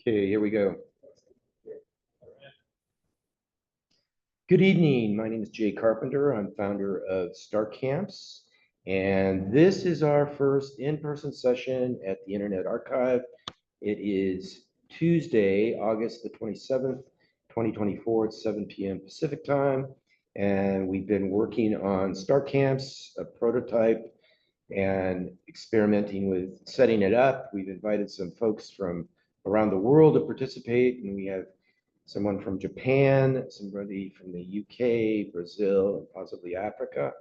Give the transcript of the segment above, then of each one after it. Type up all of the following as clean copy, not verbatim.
Okay, here we go. Good evening. My name is Jay Carpenter. I'm founder of Star Camps, and this is our first in-person session at the Internet Archive. It is Tuesday, August the 27th, 2024 at 7 p.m. Pacific time, and we've been working on Star Camps, a prototype, and experimenting with setting it up. We've invited some folks from around the world to participate, and we have someone from Japan, somebody from the UK, Brazil, and possibly Africa.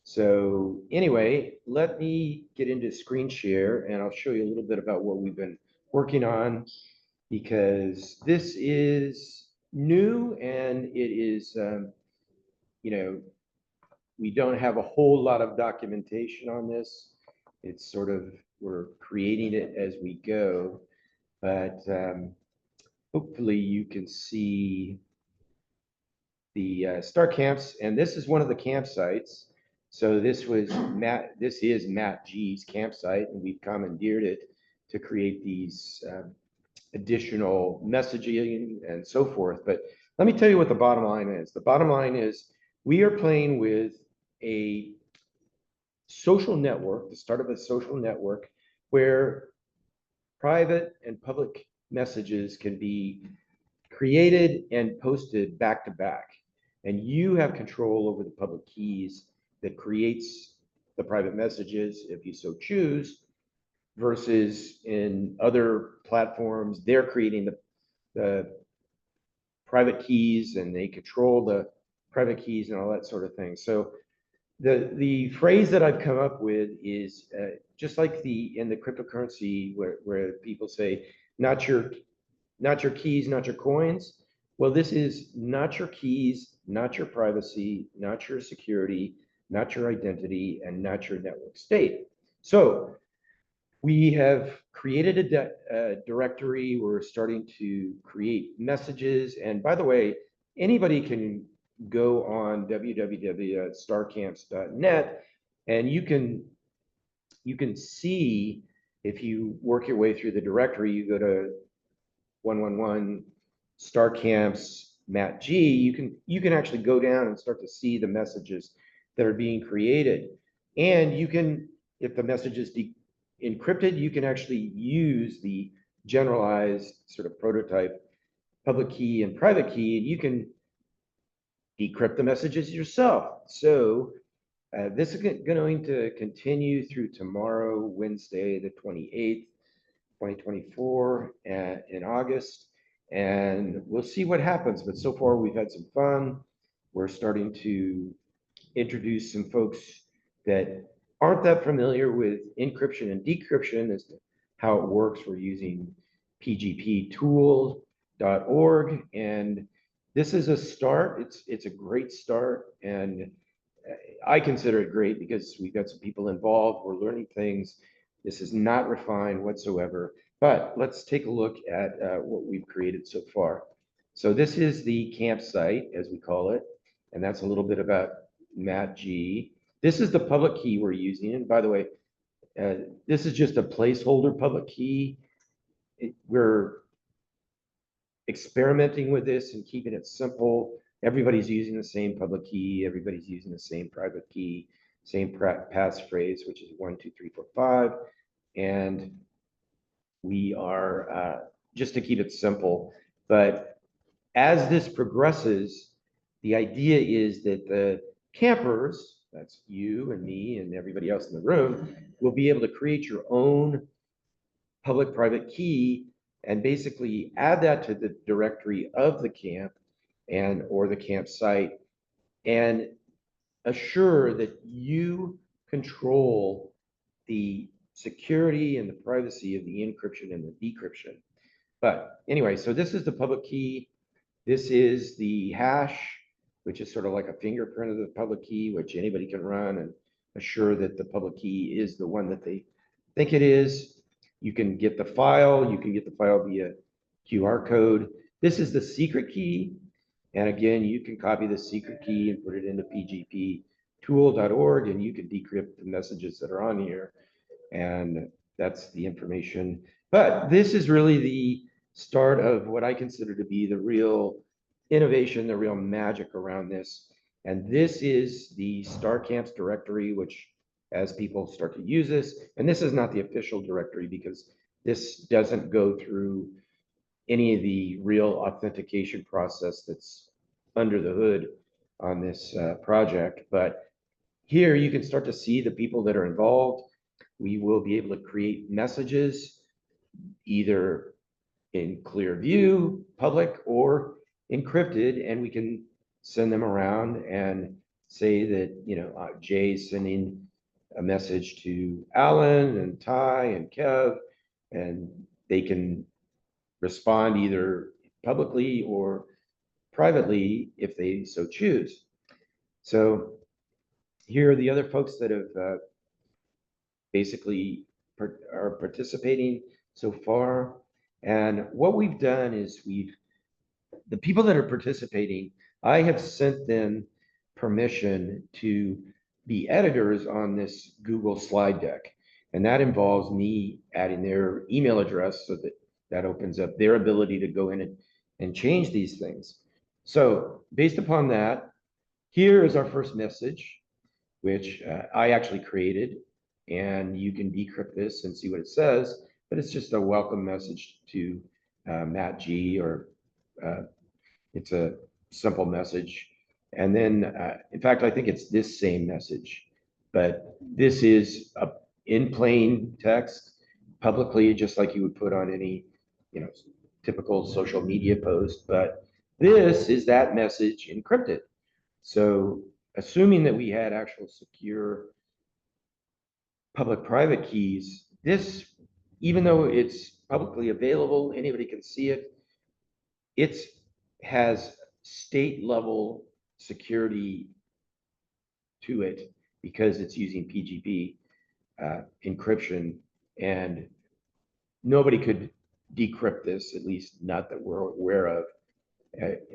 So anyway, let me get into screen share and I'll show you a little bit about what we've been working on, because this is new and it is, we don't have a whole lot of documentation on this. It's sort of, we're creating it as we go, but hopefully you can see the Star Camps, and this is one of the campsites. So this is Matt G's campsite, and we've commandeered it to create these additional messaging and so forth. But let me tell you what the bottom line is. The bottom line is we are playing with a social network, the start of a social network, where private and public messages can be created and posted back to back. And you have control over the public keys that creates the private messages, if you so choose, versus in other platforms, they're creating the private keys and they control the private keys and all that sort of thing. So the phrase that I've come up with is just like in the cryptocurrency where people say, not your keys, not your coins. Well, this is not your keys, not your privacy, not your security, not your identity, and not your network state. So we have created a directory. We're starting to create messages. And by the way, anybody can go on www.starcamps.net and you can see, if you work your way through the directory, you go to 111 Star Camps Matt G, you can actually go down and start to see the messages that are being created. And you can, if the message is encrypted, you can actually use the generalized sort of prototype public key and private key, and you can decrypt the messages yourself. So this is going to continue through tomorrow, Wednesday, the 28th, 2024 in August, and we'll see what happens. But so far we've had some fun. We're starting to introduce some folks that aren't that familiar with encryption and decryption as to how it works. We're using pgptool.org, and this is a start. It's a great start, and I consider it great because we've got some people involved. We're learning things. This is not refined whatsoever, but let's take a look at what we've created so far. So this is the campsite, as we call it, and that's a little bit about Matt G. This is the public key we're using. And by the way, this is just a placeholder public key. We're experimenting with this and keeping it simple. Everybody's using the same public key. Everybody's using the same private key, same passphrase, which is 12345. And we are just to keep it simple. But as this progresses, the idea is that the campers, that's you and me and everybody else in the room, will be able to create your own public-private key and basically add that to the directory of the camp and or the campsite and assure that you control the security and the privacy of the encryption and the decryption. But anyway, so this is the public key. This is the hash, which is sort of like a fingerprint of the public key, which anybody can run and assure that the public key is the one that they think it is. You can get the file. You can get the file via QR code. This is the secret key. And again, you can copy the secret key and put it into pgptool.org, and you can decrypt the messages that are on here. And that's the information. But this is really start of what I consider to be the real innovation, the real magic around this. And this is the Star Camps directory, which as people start to use this, and this is not the official directory because this doesn't go through any of the real authentication process that's under the hood on this project. But here you can start to see the people that are involved. We will be able to create messages either in clear view, public, or encrypted, and we can send them around and say that, Jay's sending a message to Alan and Ty and Kev, and they can respond either publicly or privately if they so choose. So here are the other folks that have basically are participating so far. And what we've done is the people that are participating, I have sent them permission to be editors on this Google slide deck. And that involves me adding their email address so that opens up their ability to go in and change these things. So based upon that, here is our first message, which I actually created. And you can decrypt this and see what it says, but it's just a welcome message to Matt G, or it's a simple message. And then, in fact, I think it's this same message, but this is in plain text publicly, just like you would put on any, typical social media post. But this is that message encrypted. So assuming that we had actual secure public-private keys, this, even though it's publicly available, anybody can see it, it has state level security to it because it's using PGP encryption, and nobody could decrypt this, at least not that we're aware of.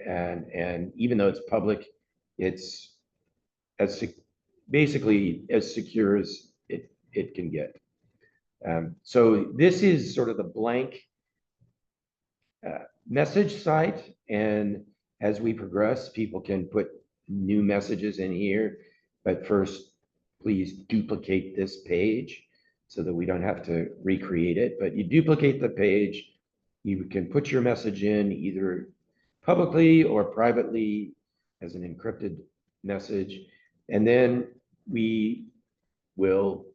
And even though it's public, it's basically as secure as it can get. So this is sort of the blank message site, and as we progress, people can put new messages in here, but first, please duplicate this page so that we don't have to recreate it. But you duplicate the page, you can put your message in either publicly or privately as an encrypted message, and then we will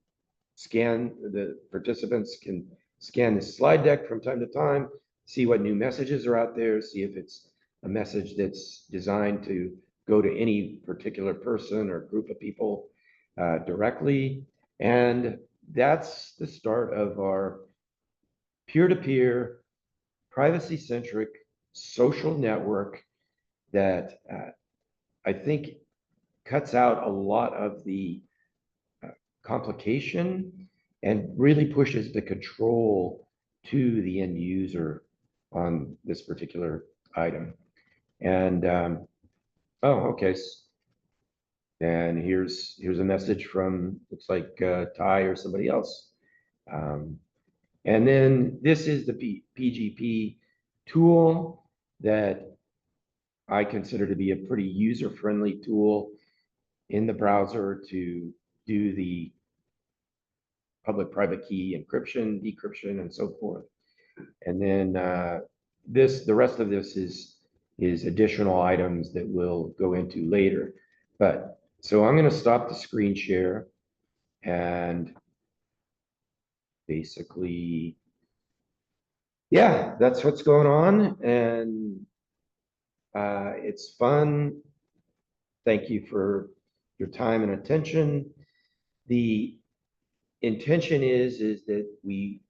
the participants can scan the slide deck from time to time, see what new messages are out there, see if it's a message that's designed to go to any particular person or group of people directly. And that's the start of our peer-to-peer, privacy-centric social network that I think cuts out a lot of the complication and really pushes the control to the end user on this particular item. And oh, okay. And here's a message from, looks like Ty or somebody else. And then this is the PGP tool that I consider to be a pretty user-friendly tool in the browser to do the public-private key encryption, decryption, and so forth. And then the rest of this is additional items that we'll go into later. But so I'm going to stop the screen share and basically, yeah, that's what's going on. And it's fun. Thank you for your time and attention. The intention is that we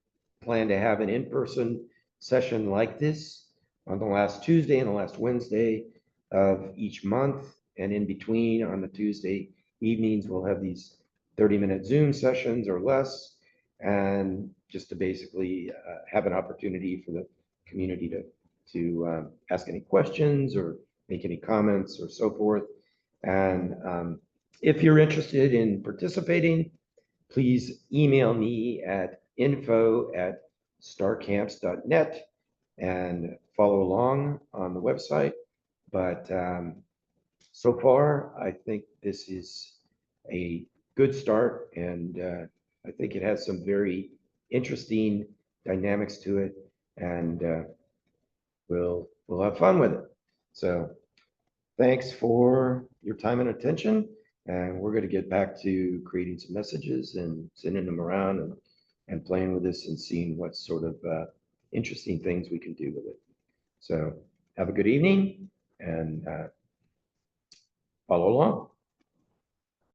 plan to have an in-person session like this on the last Tuesday and the last Wednesday of each month. And in between, on the Tuesday evenings, we'll have these 30-minute Zoom sessions or less, and just to basically have an opportunity for the community to ask any questions or make any comments or so forth. And if you're interested in participating, please email me at info@starcamps.net, and follow along on the website. But so far, I think this is a good start, and I think it has some very interesting dynamics to it, and we'll have fun with it. So thanks for your time and attention, and we're going to get back to creating some messages and sending them around and playing with this and seeing what sort of interesting things we can do with it. So have a good evening and follow along.